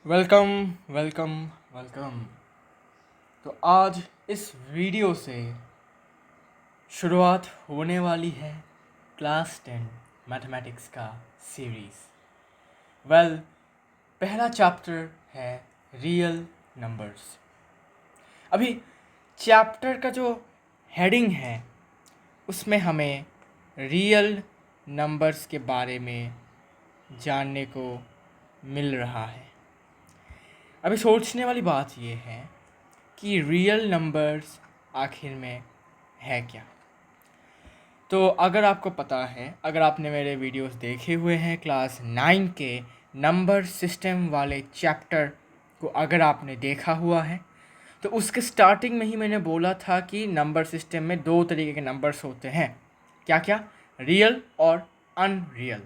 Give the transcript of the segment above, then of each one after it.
Welcome welcome welcome. तो आज इस वीडियो से शुरुआत होने वाली है क्लास 10 मैथमेटिक्स का सीरीज़। पहला चैप्टर है रियल नंबर्स। अभी चैप्टर का जो हेडिंग है उसमें हमें रियल नंबर्स के बारे में जानने को मिल रहा है। अभी सोचने वाली बात यह है कि रियल नंबर्स आखिर में है क्या। तो अगर आपको पता है, अगर आपने मेरे वीडियोस देखे हुए हैं क्लास 9 के नंबर सिस्टम वाले चैप्टर को अगर आपने देखा हुआ है, तो उसके स्टार्टिंग में ही मैंने बोला था कि नंबर सिस्टम में दो तरीके के नंबर्स होते हैं। क्या क्या? रियल और अनरियल।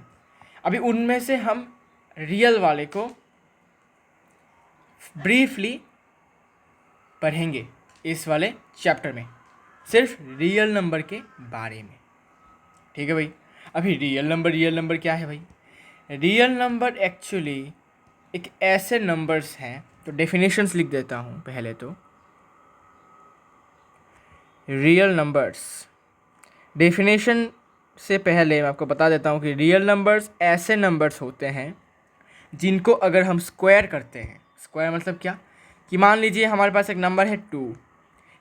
अभी उनमें से हम रियल वाले को ब्रीफली पढ़ेंगे इस वाले चैप्टर में, सिर्फ रियल नंबर के बारे में। ठीक है भाई। अभी रियल नंबर क्या है भाई? रियल नंबर एक्चुअली एक ऐसे नंबर्स हैं, तो डेफिनेशंस लिख देता हूँ पहले। तो रियल नंबर्स, डेफिनेशन से पहले मैं आपको बता देता हूँ कि रियल नंबर्स ऐसे नंबर्स होते हैं जिनको अगर हम स्क्वायर करते हैं, स्क्वायर मतलब क्या कि मान लीजिए हमारे पास एक नंबर है 2,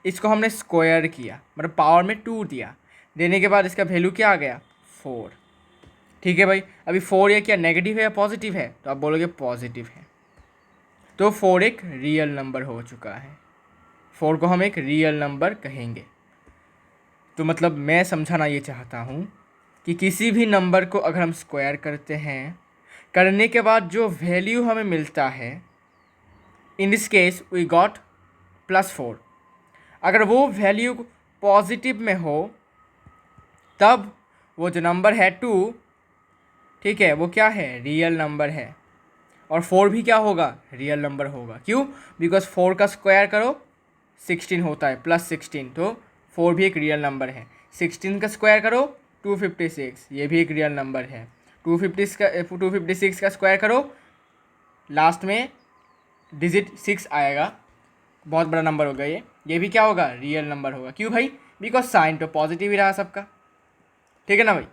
इसको हमने स्क्वायर किया, मतलब पावर में 2 दिया, देने के बाद इसका वैल्यू क्या आ गया? 4। ठीक है भाई। अभी 4 ये क्या नेगेटिव है या पॉजिटिव है? तो आप बोलोगे पॉजिटिव है, तो 4 एक रियल नंबर हो चुका है। 4 को हम एक रियल नंबर कहेंगे। तो मतलब मैं समझाना ये चाहता हूँ कि किसी भी नंबर को अगर हम स्क्वायर करते हैं, करने के बाद जो वैल्यू हमें मिलता है, in this case we got +4, अगर वो वैल्यू पॉजिटिव में हो तब वो जो नंबर है 2, ठीक है, वो क्या है? रियल नंबर है। और 4 भी क्या होगा? रियल नंबर होगा। क्यों? बिकॉज 4 का स्क्वायर करो 16 होता है, +16, तो 4 भी एक रियल नंबर है। 16 का स्क्वायर करो 256, ये भी एक रियल नंबर है। 256 का स्क्वायर करो, लास्ट में डिजिट 6 आएगा, बहुत बड़ा नंबर होगा ये भी क्या होगा? रियल नंबर होगा। क्यों भाई? बिकॉज साइन तो पॉजिटिव ही रहा सबका। ठीक है ना भाई।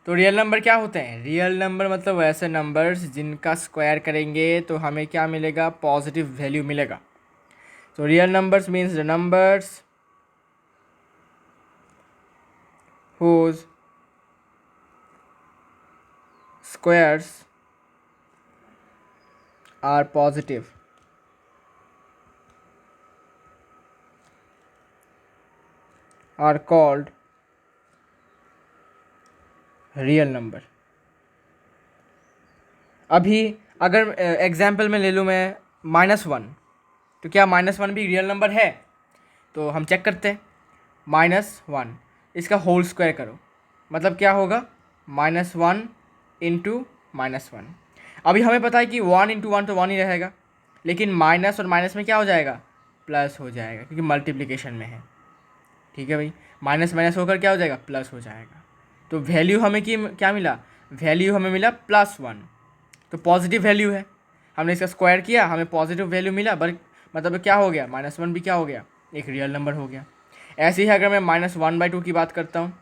तो रियल नंबर क्या होते हैं? रियल नंबर मतलब वैसे नंबर्स जिनका स्क्वायर करेंगे तो हमें क्या मिलेगा? पॉजिटिव वैल्यू मिलेगा। तो real numbers means the numbers whose squares are positive are called real number. अभी अगर एग्जाम्पल में ले लूँ मैं -1, तो क्या -1 भी रियल नंबर है? तो हम चेक करते हैं। -1 इसका होल स्क्वायर करो, मतलब क्या होगा? -1 इंटू -1। अभी हमें पता है कि 1 इंटू 1 तो 1 ही रहेगा, लेकिन माइनस और माइनस में क्या हो जाएगा? प्लस हो जाएगा, क्योंकि मल्टीप्लिकेशन में है। ठीक है भाई। माइनस माइनस होकर क्या हो जाएगा? प्लस हो जाएगा। तो वैल्यू हमें क्या मिला? वैल्यू हमें मिला +1, तो पॉजिटिव वैल्यू है। हमने इसका स्क्वायर किया, हमें पॉजिटिव वैल्यू मिला, बट मतलब क्या हो गया? -1 भी क्या हो गया? एक रियल नंबर हो गया। ऐसे ही अगर मैं -1/2 की बात करता हूँ,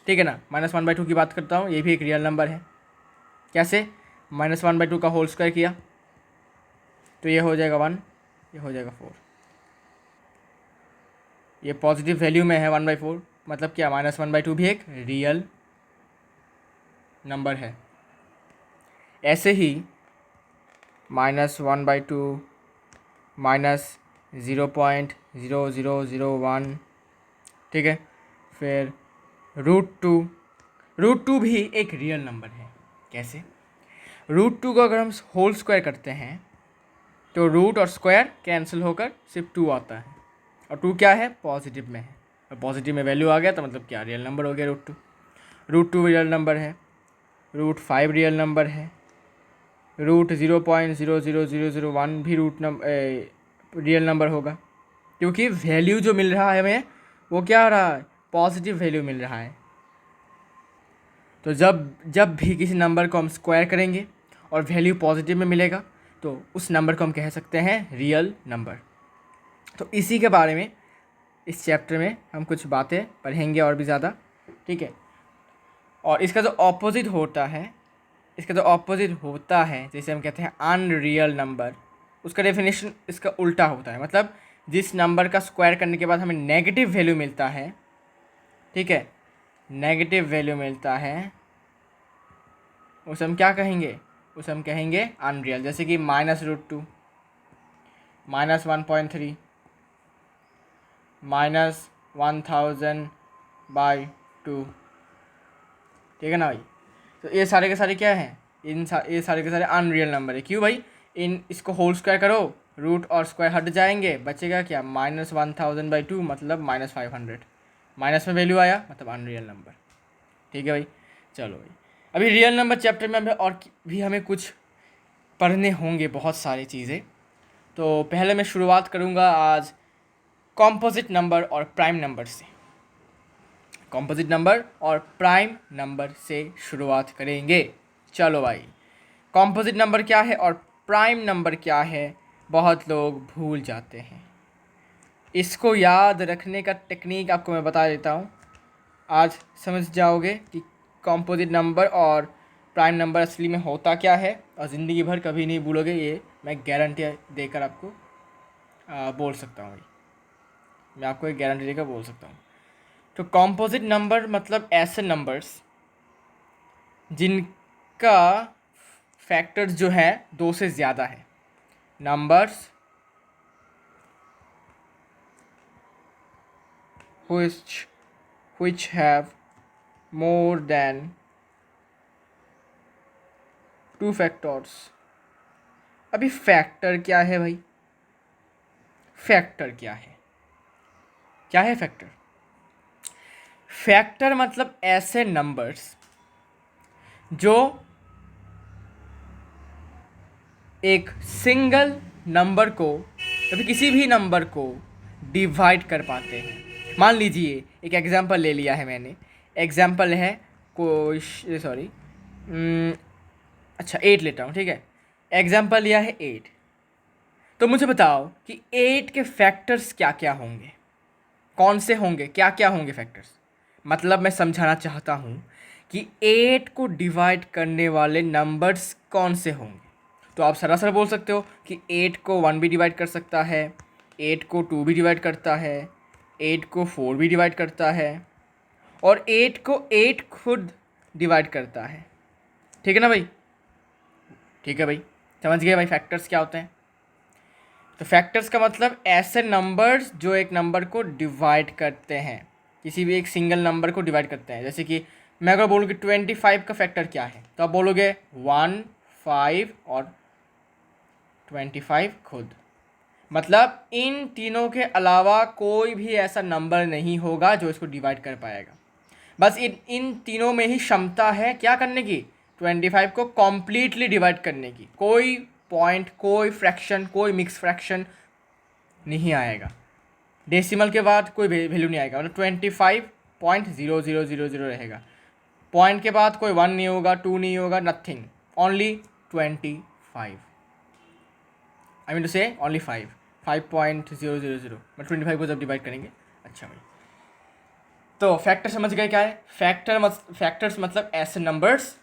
ठीक है ना, -1/2 की बात करता हूँ, ये भी एक रियल नंबर है। कैसे? -1/2 का होल स्क्वायर किया तो ये हो जाएगा 1, ये हो जाएगा 4। ये पॉजिटिव वैल्यू में है 1/4, मतलब क्या? -1/2 भी एक रियल नंबर है। ऐसे ही -1/2 -0.0001, ठीक है, फिर √2, √2 भी एक रियल नंबर है। कैसे? √2 को अगर हम होल स्क्वायर करते हैं तो रूट और स्क्वायर कैंसिल होकर सिर्फ 2 आता है, और 2 क्या है? पॉजिटिव में है, और पॉजिटिव में वैल्यू आ गया तो मतलब क्या? रियल नंबर हो गया √2। √2 रियल नंबर है, √5 रियल नंबर है, √0.00001 भी रियल नंबर होगा, क्योंकि वैल्यू जो मिल रहा है हमें वो क्या आ रहा है? पॉजिटिव वैल्यू मिल रहा है। तो जब जब भी किसी नंबर को हम स्क्वायर करेंगे और वैल्यू पॉजिटिव में मिलेगा तो उस नंबर को हम कह सकते हैं रियल नंबर। तो इसी के बारे में इस चैप्टर में हम कुछ बातें पढ़ेंगे और भी ज़्यादा, ठीक है। और इसका जो ऑपोजिट होता है, जैसे हम कहते हैं अनरियल नंबर, उसका डेफिनेशन इसका उल्टा होता है। मतलब जिस नंबर का स्क्वायर करने के बाद हमें नेगेटिव वैल्यू मिलता है, ठीक है, नेगेटिव वैल्यू मिलता है, उसे हम क्या कहेंगे, उसे हम कहेंगे अनरियल। जैसे कि -√2, -1.3, -1000/2, ठीक है ना भाई। तो ये सारे के सारे क्या हैं, ये सारे के सारे अनरियल नंबर है। क्यों भाई, इसको होल स्क्वायर करो, रूट और स्क्वायर हट जाएंगे, बचेगा क्या, -1000/2 मतलब -500, माइनस में वैल्यू आया मतलब अनरियल नंबर, ठीक है भाई। चलो भाई, अभी रियल नंबर चैप्टर में हमें कुछ पढ़ने होंगे बहुत सारी चीज़ें। तो पहले मैं शुरुआत करूँगा आज कॉम्पोजिट नंबर और प्राइम नंबर से। कॉम्पोजिट नंबर और प्राइम नंबर से शुरुआत करेंगे। चलो भाई, कॉम्पोजिट नंबर क्या है और प्राइम नंबर क्या है, बहुत लोग भूल जाते हैं। इसको याद रखने का टेक्निक आपको मैं बता देता हूँ, आज समझ जाओगे कि कॉम्पोजिट नंबर और प्राइम नंबर असली में होता क्या है, और ज़िंदगी भर कभी नहीं भूलोगे, ये मैं गारंटी देकर आपको बोल सकता हूँ भाई, मैं आपको एक गारंटी देकर बोल सकता हूँ। तो कॉम्पोजिट नंबर मतलब ऐसे नंबर्स जिनका फैक्टर्स जो है 2 से ज़्यादा है। Numbers which have more than 2 factors। अभी फैक्टर क्या है भाई, फैक्टर क्या है, क्या है फैक्टर? फैक्टर मतलब ऐसे नंबर्स जो एक सिंगल नंबर को, कभी किसी भी नंबर को डिवाइड कर पाते हैं। मान लीजिए एक एग्जांपल ले लिया है मैंने, एग्जांपल है कोई, सॉरी, अच्छा 8 लेता हूँ, ठीक है। एग्जांपल लिया है 8, तो मुझे बताओ कि 8 के फैक्टर्स क्या क्या होंगे, कौन से होंगे, क्या क्या होंगे फैक्टर्स। मतलब मैं समझाना चाहता हूँ कि 8 को डिवाइड करने वाले नंबर्स कौन से होंगे। तो आप सरासर बोल सकते हो कि 8 को 1 भी डिवाइड कर सकता है, 8 को 2 भी डिवाइड करता है, 8 को 4 भी डिवाइड करता है, और 8 को 8 खुद डिवाइड करता है, ठीक है ना भाई। ठीक है भाई, समझ गए भाई फैक्टर्स क्या होते हैं। तो फैक्टर्स का मतलब ऐसे नंबर्स जो एक नंबर को डिवाइड करते हैं, किसी भी एक सिंगल नंबर को डिवाइड करते हैं। जैसे कि मैं अगर बोलूँ कि 25 का फैक्टर क्या है, तो आप बोलोगे 1, 5 और 25 खुद। मतलब इन तीनों के अलावा कोई भी ऐसा नंबर नहीं होगा जो इसको डिवाइड कर पाएगा। बस इन तीनों में ही क्षमता है क्या करने की, 25 को कॉम्प्लीटली डिवाइड करने की। कोई पॉइंट, कोई फ्रैक्शन, कोई मिक्स फ्रैक्शन नहीं आएगा, डेसिमल के बाद कोई वैल्यू नहीं आएगा, मतलब 25.0000 रहेगा। पॉइंट के बाद कोई 1 नहीं होगा, 2 नहीं होगा, nothing, only 25। I mean to say only 5.000, मतलब 25 को जब डिवाइड करेंगे। अच्छा भाई, तो फैक्टर समझ गए क्या है। फैक्टर्स मतलब ऐसे नंबर्स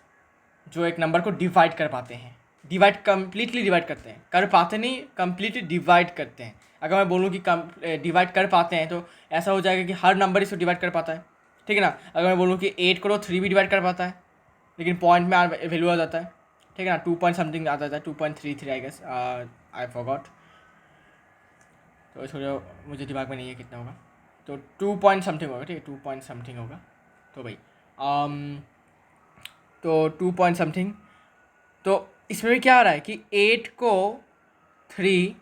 जो एक नंबर को डिवाइड कर पाते हैं, कम्प्लीटली डिवाइड करते हैं, कर पाते नहीं, कम्प्लीटली डिवाइड करते हैं। अगर मैं बोलूँ कि डिवाइड कर पाते हैं, तो ऐसा हो जाएगा कि हर नंबर इसको डिवाइड कर पाता है, ठीक है ना। अगर मैं बोलूँ कि 8 को 3 भी डिवाइड कर पाता है, लेकिन पॉइंट में वैल्यू आ जाता है, ठीक है ना, 2 पॉइंट समथिंग आता है, 2.33 आई गेस, आई फॉरगॉट, तो छोड़ो, मुझे दिमाग में नहीं है कितना होगा, तो 2 पॉइंट समथिंग होगा, ठीक है, 2 पॉइंट समथिंग होगा। तो भाई तो 2 पॉइंट समथिंग, तो इसमें भी क्या आ रहा है कि 8 को 3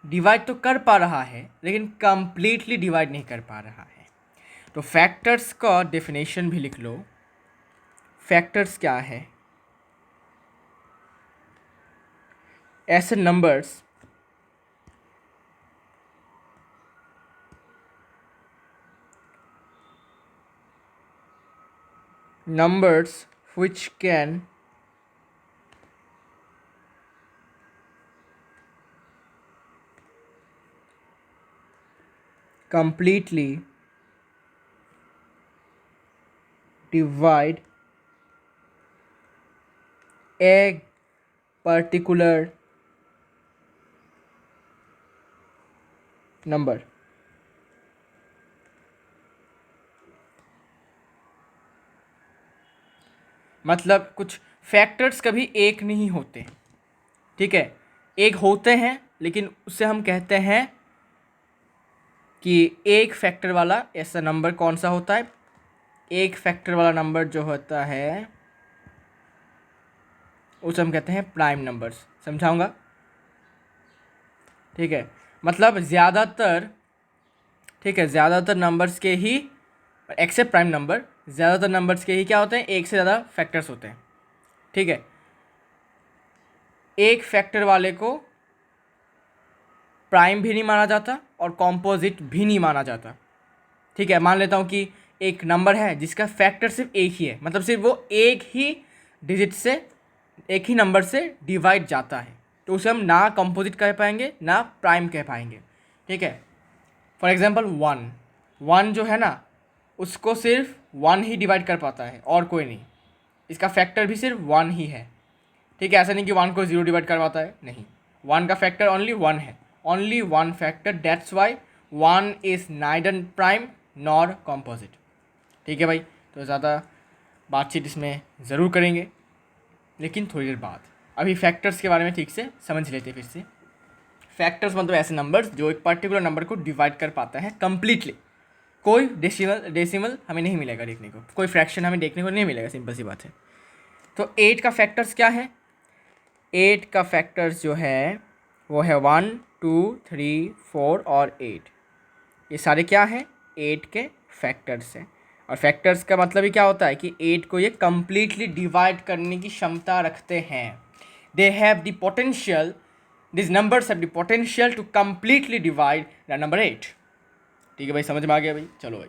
डिवाइड तो कर पा रहा है, लेकिन कंप्लीटली डिवाइड नहीं कर पा रहा है। तो फैक्टर्स का डेफिनेशन भी लिख लो। फैक्टर्स क्या है, ऐसे numbers which can completely divide a particular number. मतलब कुछ फैक्टर्स कभी एक नहीं होते, ठीक है, एक होते हैं, लेकिन उससे हम कहते हैं कि एक फैक्टर वाला ऐसा नंबर कौन सा होता है, एक फैक्टर वाला नंबर जो होता है उसे हम कहते हैं प्राइम नंबर्स। समझाऊंगा, ठीक है, मतलब ज़्यादातर, ठीक है, ज़्यादातर नंबर्स के ही, एक्सेप्ट प्राइम नंबर, ज़्यादातर नंबर्स के ही क्या होते हैं, एक से ज़्यादा फैक्टर्स होते हैं, ठीक है। एक फैक्टर वाले को प्राइम भी नहीं माना जाता और कॉम्पोजिट भी नहीं माना जाता, ठीक है। मान लेता हूँ कि एक नंबर है जिसका फैक्टर सिर्फ एक ही है, मतलब सिर्फ वो एक ही डिजिट से, एक ही नंबर से डिवाइड जाता है, तो उसे हम ना कंपोजिट कह पाएंगे ना प्राइम कह पाएंगे, ठीक है। फॉर एग्जांपल वन जो है ना, उसको सिर्फ वन ही डिवाइड कर पाता है और कोई नहीं, इसका फैक्टर भी सिर्फ वन ही है, ठीक है। ऐसा नहीं कि वन को ज़ीरो डिवाइड कर पाता है, नहीं, वन का फैक्टर ओनली वन है, only one factor, that's why one is neither prime nor composite, ठीक है भाई। तो ज़्यादा बातचीत इसमें ज़रूर करेंगे, लेकिन थोड़ी देर बाद। अभी फैक्टर्स के बारे में ठीक से समझ लेते हैं फिर से। फैक्टर्स मतलब ऐसे नंबर्स जो एक पर्टिकुलर नंबर को डिवाइड कर पाता है कंप्लीटली। कोई डेसिमल हमें नहीं मिलेगा देखने को, कोई फ्रैक्शन हमें देखने को नहीं मिलेगा, सिंपल सी बात है। तो 8 का फैक्टर्स क्या है, 8 का फैक्टर्स जो है वो है 1 2 3 4 और 8, ये सारे क्या हैं, 8 के फैक्टर्स हैं। और फैक्टर्स का मतलब ही क्या होता है कि 8 को ये कम्प्लीटली डिवाइड करने की क्षमता रखते हैं। They have the potential, this numbers have the potential to completely divide the number 8, ठीक है भाई, समझ में आ गया भाई। चलो भाई,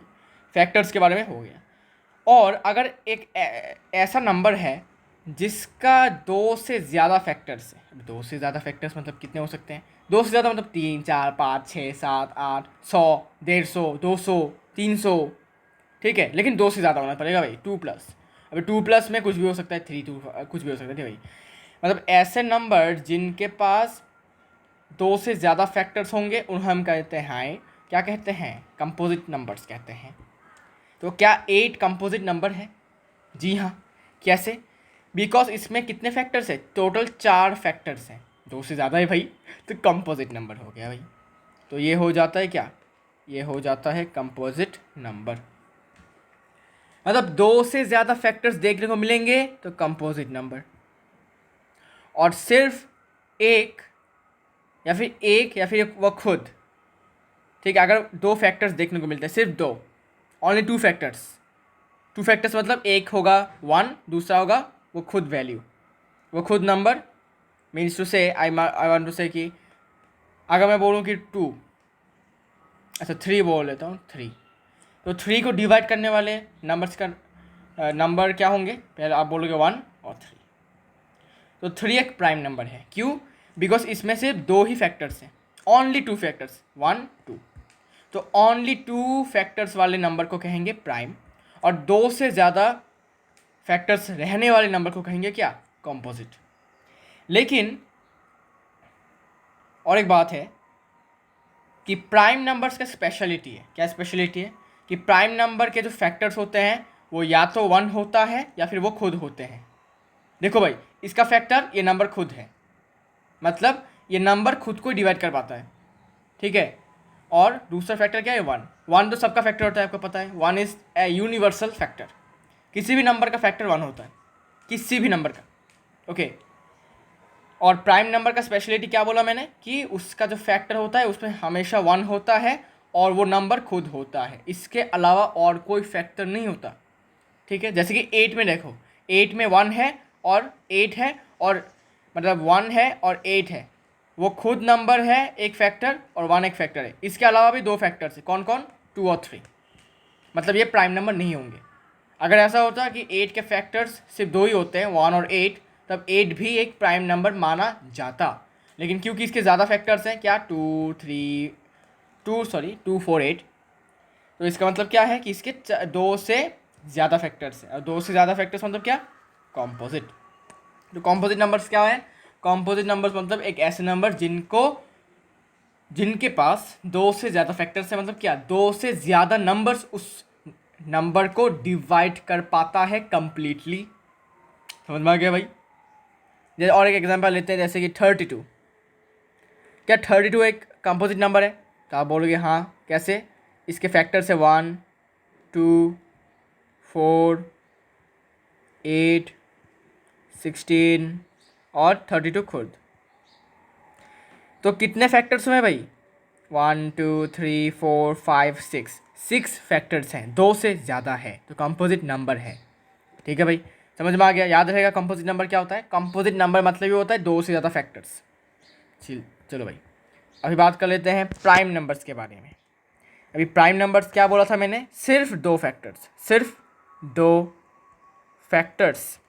फैक्टर्स के बारे में हो गया। और अगर एक ऐसा नंबर है जिसका दो से ज़्यादा फैक्टर्स है, अब दो से ज़्यादा फैक्टर्स मतलब कितने हो सकते हैं, दो से ज़्यादा मतलब 3 4 5 6 7 8 100 150 200 300, ठीक है, लेकिन दो से ज़्यादा होना पड़ेगा भाई, 2+। अभी 2+ में कुछ भी हो सकता है, 3 2 कुछ भी हो सकता है भाई। मतलब ऐसे नंबर जिनके पास दो से ज़्यादा फैक्टर्स होंगे उन्हें हम कहते हैं, क्या कहते हैं, कंपोजिट नंबर्स कहते हैं। तो क्या 8 कंपोजिट नंबर है? जी हाँ। कैसे? बिकॉज इसमें कितने फैक्टर्स है, टोटल 4 फैक्टर्स हैं, दो से ज़्यादा है भाई, तो कंपोजिट नंबर हो गया भाई। तो ये हो जाता है क्या, ये हो जाता है कंपोजिट नंबर। मतलब दो से ज़्यादा फैक्टर्स देखने को मिलेंगे तो कंपोजिट नंबर, और सिर्फ एक या फिर वो खुद, ठीक है। अगर दो फैक्टर्स देखने को मिलते हैं, सिर्फ दो, ओनली टू फैक्टर्स मतलब एक होगा 1, दूसरा होगा वो खुद वैल्यू, वो खुद नंबर। मीन्स टू से आई वांट टू से कि अगर मैं बोलूँ कि 2, अच्छा 3 बोल लेता हूँ, 3, तो 3 को डिवाइड करने वाले नंबर्स का नंबर क्या होंगे, पहले आप बोलोगे 1 और 3, तो 3 एक प्राइम नंबर है। क्यों? बिकॉज इसमें से दो ही फैक्टर्स हैं, ओनली 2 फैक्टर्स, 1 2, तो ओनली 2 फैक्टर्स वाले नंबर को कहेंगे प्राइम, और दो से ज़्यादा फैक्टर्स रहने वाले नंबर को कहेंगे क्या, कॉम्पोजिट। लेकिन और एक बात है कि प्राइम नंबर्स का स्पेशलिटी है, क्या स्पेशलिटी है, कि प्राइम नंबर के जो फैक्टर्स होते हैं वो या तो 1 होता है या फिर वो खुद होते हैं। देखो भाई, इसका फैक्टर ये नंबर खुद है, मतलब ये नंबर खुद को डिवाइड कर पाता है, ठीक है। और दूसरा फैक्टर क्या है, 1 तो सबका फैक्टर होता है, आपको पता है, 1 इज़ ए यूनिवर्सल फैक्टर, किसी भी नंबर का फैक्टर 1 होता है, किसी भी नंबर का, ओके। और प्राइम नंबर का स्पेशलिटी क्या बोला मैंने, कि उसका जो फैक्टर होता है उसमें हमेशा 1 होता है और वो नंबर खुद होता है, इसके अलावा और कोई फैक्टर नहीं होता, ठीक है। जैसे कि 8 में देखो, 8 में 1 है और 8 है, और मतलब 1 है और 8 है, वो खुद नंबर है एक फैक्टर, और 1 एक फैक्टर है, इसके अलावा भी 2 फैक्टर्स है, कौन कौन, 2 और 3, मतलब ये प्राइम नंबर नहीं होंगे। अगर ऐसा होता कि 8 के फैक्टर्स सिर्फ 2 ही होते हैं, 1 और 8, तब 8 भी एक प्राइम नंबर माना जाता। लेकिन क्योंकि इसके ज़्यादा फैक्टर्स हैं, क्या, 2 4 8, तो इसका मतलब क्या है कि इसके दो से ज़्यादा फैक्टर्स हैं, और दो से ज़्यादा फैक्टर्स मतलब क्या, कॉम्पोजिट। तो कॉम्पोजिट नंबर्स क्या है, कॉम्पोजिट नंबर्स मतलब एक ऐसे नंबर जिनके पास दो से ज़्यादा फैक्टर्स है, मतलब क्या, दो से ज़्यादा नंबर्स उस नंबर को डिवाइड कर पाता है कंप्लीटली। समझ में आ गया भाई। जैसे और एक एग्जांपल लेते हैं, जैसे कि 32। क्या 32 एक कंपोजिट नंबर है? तो आप बोलोगे हाँ, कैसे? इसके फैक्टर्स है 1, 2, 4, 8, 16 और 32 खुद। तो कितने फैक्टर्स हुए भाई? 1, 2, 3, 4, 5, 6, 6 फैक्टर्स हैं, दो से ज़्यादा है तो कंपोजिट नंबर है। ठीक है भाई, समझ में आ गया? याद रहेगा कंपोजिट नंबर क्या होता है। कंपोजिट नंबर मतलब ये होता है दो से ज़्यादा फैक्टर्स। चलो भाई, अभी बात कर लेते हैं प्राइम नंबर्स के बारे में। अभी प्राइम नंबर्स क्या बोला था मैंने? सिर्फ दो फैक्टर्स, सिर्फ दो factors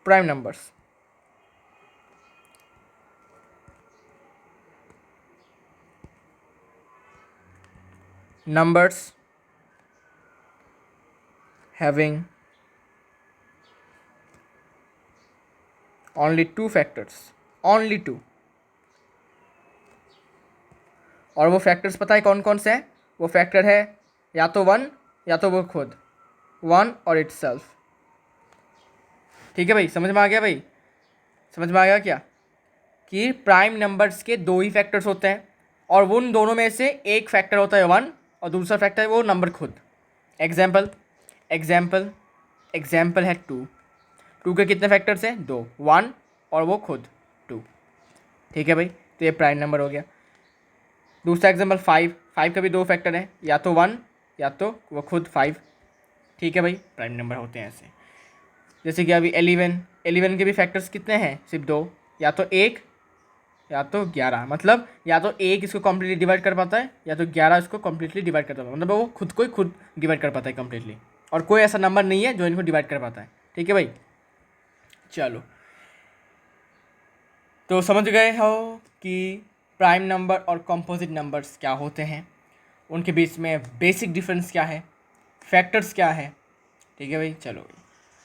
prime numbers. numbers having only two factors, only two। और वो फैक्टर्स पता है कौन कौन से हैं? वो फैक्टर है या तो वन, या तो वो खुद, वन और इटसेल्फ। ठीक है भाई, समझ में आ गया भाई? समझ में आ गया क्या कि प्राइम नंबर्स के दो ही फैक्टर्स होते हैं, और उन दोनों में से एक फैक्टर होता है वन और दूसरा फैक्टर है वो नंबर खुद। एग्जाम्पल एग्जाम्पल एग्जाम्पल है टू। टू के कितने फैक्टर्स हैं? दो, वन और वो खुद, टू। ठीक है भाई, तो ये प्राइम नंबर हो गया। दूसरा एग्जाम्पल फाइव। फाइव का भी दो फैक्टर है, या तो वन या तो वो खुद फाइव। ठीक है भाई, प्राइम नंबर होते हैं ऐसे। जैसे कि अभी 11। 11 के भी फैक्टर्स कितने हैं? सिर्फ दो, या तो एक या तो 11। मतलब या तो एक इसको कम्प्लीटली डिवाइड कर पाता है, या तो 11 इसको कम्प्लीटली डिवाइड कर पाता है। मतलब वो खुद को ही खुद डिवाइड कर पाता है कम्प्लीटली, और कोई ऐसा नंबर नहीं है जो इनको डिवाइड कर पाता है। ठीक है भाई, चलो। तो समझ गए हो कि प्राइम नंबर और कंपोजिट नंबर्स क्या होते हैं, उनके बीच में बेसिक डिफरेंस क्या है, फैक्टर्स क्या है। ठीक है भाई, चलो।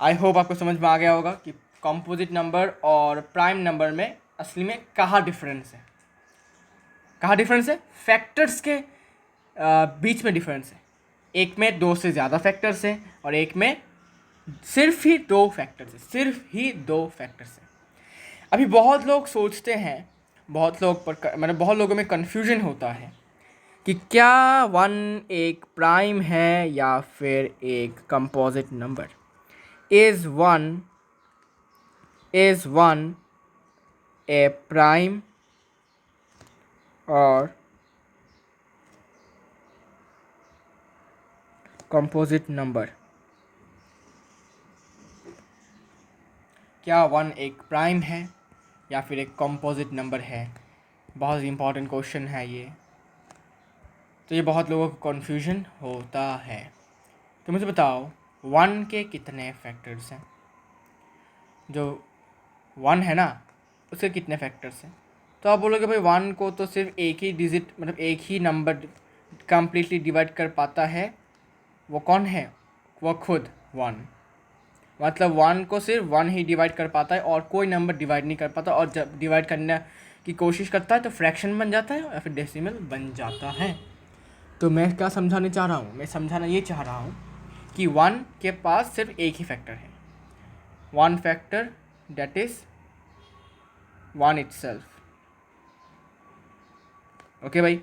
आई होप आपको समझ में आ गया होगा कि कंपोजिट नंबर और प्राइम नंबर में असली में कहाँ डिफरेंस है। कहाँ डिफरेंस है? फैक्टर्स के बीच में डिफरेंस है। एक में दो से ज़्यादा फैक्टर्स हैं और एक में सिर्फ ही दो फैक्टर्स हैं, सिर्फ ही दो फैक्टर्स हैं। अभी बहुत लोग सोचते हैं, बहुत लोगों में कन्फ्यूजन होता है कि क्या वन एक प्राइम है या फिर एक composite number. Is one A prime और कंपोजिट नंबर। क्या वन एक प्राइम है या फिर एक कंपोजिट नंबर है? बहुत इंपॉर्टेंट क्वेश्चन है ये। तो ये बहुत लोगों को कन्फ्यूजन होता है। तो मुझे बताओ, वन के कितने फैक्टर्स हैं? जो वन है ना, उसके कितने फैक्टर्स हैं? तो आप बोलोगे भाई वन को तो सिर्फ एक ही डिजिट, मतलब एक ही नंबर कम्प्लीटली डिवाइड कर पाता है। वो कौन है? वो खुद वन। मतलब वन को सिर्फ वन ही डिवाइड कर पाता है और कोई नंबर डिवाइड नहीं कर पाता, और जब डिवाइड करने की कोशिश करता है तो फ्रैक्शन बन जाता है या फिर डेसिमल बन जाता है। तो मैं क्या समझाने चाह रहा हूँ? मैं समझाना ये चाह रहा हूँ कि वन के पास सिर्फ एक ही फैक्टर है, one factor, that is one itself. Okay भाई,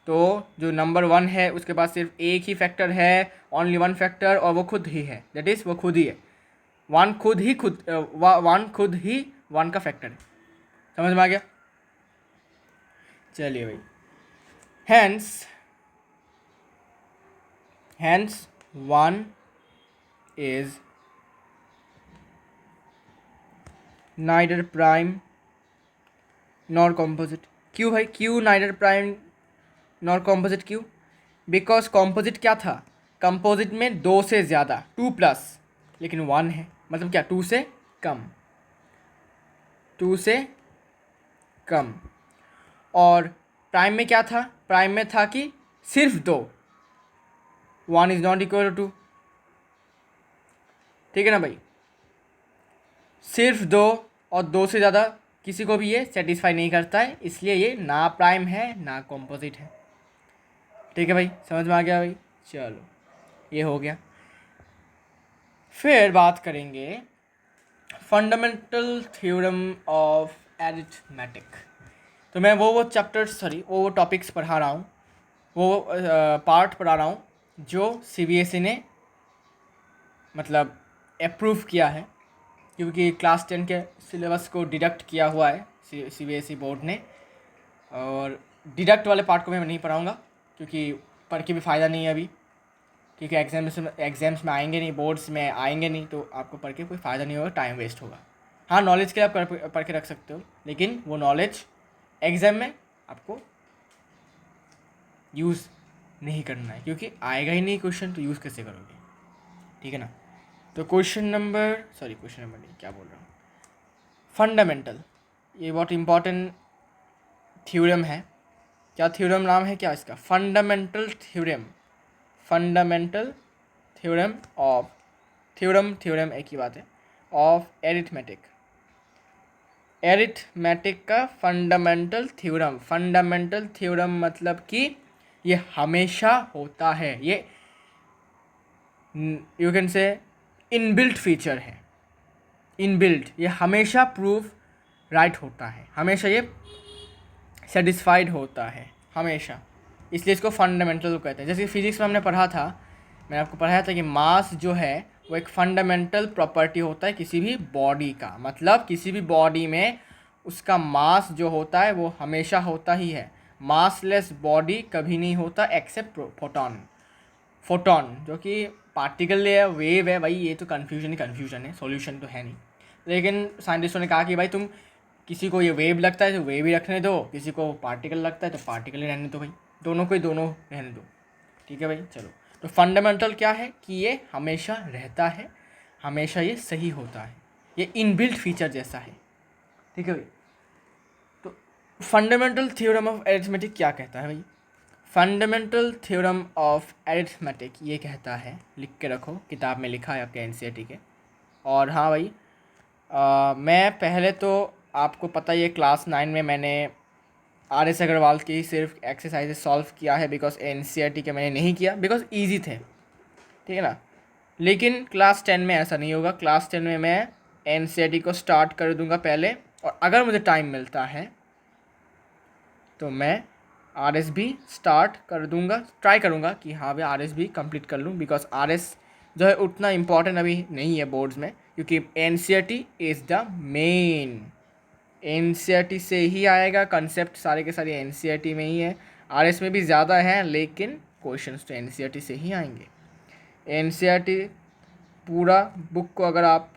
तो जो नंबर वन है उसके पास सिर्फ एक ही फैक्टर है, ओनली वन फैक्टर, और वो खुद ही है, दैट इज वो खुद ही है। वन खुद ही वन का फैक्टर है। समझ में आ गया? चलिए भाई, hence one is neither prime nor composite. क्यों भाई, क्यों नाइदर प्राइम नॉर कॉम्पोजिट? क्यों? बिकॉज कॉम्पोजिट क्या था? कंपोजिट में दो से ज़्यादा, टू प्लस, लेकिन वन है, मतलब क्या, टू से कम, टू से कम। और प्राइम में क्या था, प्राइम में था कि सिर्फ 2, 1 इज़ नॉट इक्वल टू 2, ठीक है ना भाई, सिर्फ 2 और 2 से ज़्यादा किसी को भी ये सेटिस्फाई नहीं करता है, इसलिए ये ना प्राइम है ना कॉम्पोजिट है। ठीक है भाई, समझ में आ गया भाई, चलो ये हो गया। फिर बात करेंगे फंडामेंटल थ्योरम ऑफ एरिथमेटिक। तो मैं वो चैप्टर्स वो टॉपिक्स पढ़ा रहा हूँ, वो पार्ट पढ़ा रहा हूँ जो सीबीएसई ने मतलब अप्रूव किया है, क्योंकि क्लास 10 के सिलेबस को डिडक्ट किया हुआ है सीबीएसई बोर्ड ने। और डिडक्ट वाले पार्ट को मैं नहीं पढ़ाऊँगा क्योंकि पढ़ के भी फ़ायदा नहीं है अभी, क्योंकि एग्ज़ाम्स में आएंगे नहीं, बोर्ड्स में आएंगे नहीं, तो आपको पढ़ के कोई फ़ायदा नहीं होगा, टाइम वेस्ट होगा। हाँ, नॉलेज के लिए आप पढ़ के रख सकते हो, लेकिन वो नॉलेज एग्ज़ाम में आपको यूज़ नहीं करना है, क्योंकि आएगा ही नहीं क्वेश्चन, तो यूज़ कैसे करोगे, ठीक है ना। तो क्वेश्चन नंबर नहीं, क्या बोल रहा हूँ, फंडामेंटल, ये बहुत इम्पॉर्टेंट थ्योरम है। क्या थ्योरम नाम है क्या इसका, फंडामेंटल थ्योरम ऑफ थ्योरम एक ही बात है, ऑफ एरिथमेटिक का फंडामेंटल थ्योरम मतलब कि ये हमेशा होता है, ये you can say inbuilt feature है, ये हमेशा प्रूफ राइट होता है, हमेशा ये सेटिस्फाइड होता है हमेशा, इसलिए इसको फंडामेंटल कहते हैं। जैसे फिजिक्स में हमने पढ़ा था, मैंने आपको पढ़ाया था कि मास जो है वो एक फंडामेंटल प्रॉपर्टी होता है किसी भी बॉडी का, मतलब किसी भी बॉडी में उसका मास जो होता है वो हमेशा होता ही है। मासलेस बॉडी कभी नहीं होता एक्सेप्ट फोटोन जो कि पार्टिकल है, वेव है, भाई ये तो कन्फ्यूजन है, सॉल्यूशन तो है नहीं। लेकिन साइंटिस्टों ने कहा कि भाई तुम किसी को ये वेव लगता है तो वेव ही रखने दो, किसी को पार्टिकल लगता है तो पार्टिकल ही रहने दो भाई, दोनों को ही दोनों रहने दो, ठीक है भाई। चलो, तो फंडामेंटल क्या है कि ये हमेशा रहता है, हमेशा ये सही होता है, ये इनबिल्ट फीचर जैसा है, ठीक है भाई। तो फंडामेंटल थ्योरम ऑफ अरिथमेटिक क्या कहता है भाई, फंडामेंटल थ्योरम ऑफ अरिथमेटिक ये कहता है, लिख के रखो, किताब में लिखा है आपके एनसीईआरटी के। और हाँ भाई, मैं पहले तो आपको पता ही है क्लास 9 में मैंने RS अग्रवाल की सिर्फ एक्सरसाइजेस सॉल्व किया है, बिकॉज एनसीईआरटी के मैंने नहीं किया, बिकॉज ईजी थे, ठीक है ना। लेकिन क्लास 10 में ऐसा नहीं होगा, क्लास 10 में मैं एनसीईआरटी को स्टार्ट कर दूंगा पहले, और अगर मुझे टाइम मिलता है तो मैं RS भी स्टार्ट कर दूंगा, ट्राई करूंगा कि हाँ भाई RS भी कंप्लीट कर लूँ, बिकॉज RS जो है उतना इम्पॉर्टेंट अभी नहीं है बोर्ड्स में, क्योंकि NCERT is the main, NCERT से ही आएगा कंसेप्ट, सारे के सारे एनसीईआरटी में ही है, RS में भी ज़्यादा है लेकिन क्वेश्चंस तो एनसीईआरटी से ही आएंगे। एनसीईआरटी पूरा बुक को अगर आप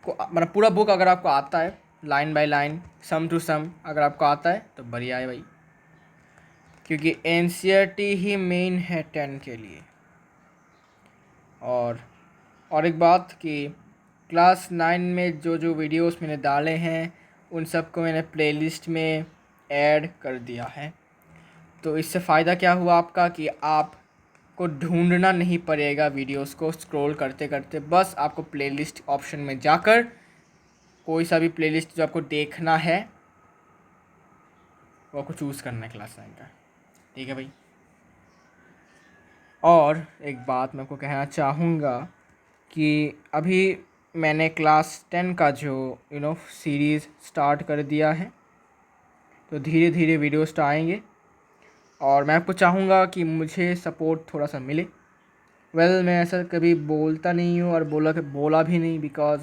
को मतलब पूरा बुक अगर आपको आता है line by line, sum to sum अगर आपको आता है तो बढ़िया है भाई, क्योंकि एनसीईआरटी ही मेन है 10 के लिए। और एक बात कि क्लास 9 में जो वीडियोस मैंने डाले हैं उन सबको मैंने प्लेलिस्ट में ऐड कर दिया है, तो इससे फ़ायदा क्या हुआ आपका कि आपको ढूंढना नहीं पड़ेगा वीडियोस को स्क्रॉल करते करते, बस आपको प्लेलिस्ट ऑप्शन में जाकर कोई सा भी प्लेलिस्ट जो आपको देखना है वो आपको चूज़ करना है क्लास 9 का, ठीक है भाई। और एक बात मैं आपको कहना चाहूँगा कि अभी मैंने क्लास 10 का जो सीरीज़ स्टार्ट कर दिया है, तो धीरे धीरे वीडियोस आएंगे, और मैं आपको चाहूँगा कि मुझे सपोर्ट थोड़ा सा मिले। मैं ऐसा कभी बोलता नहीं हूँ और बोला भी नहीं, बिकॉज़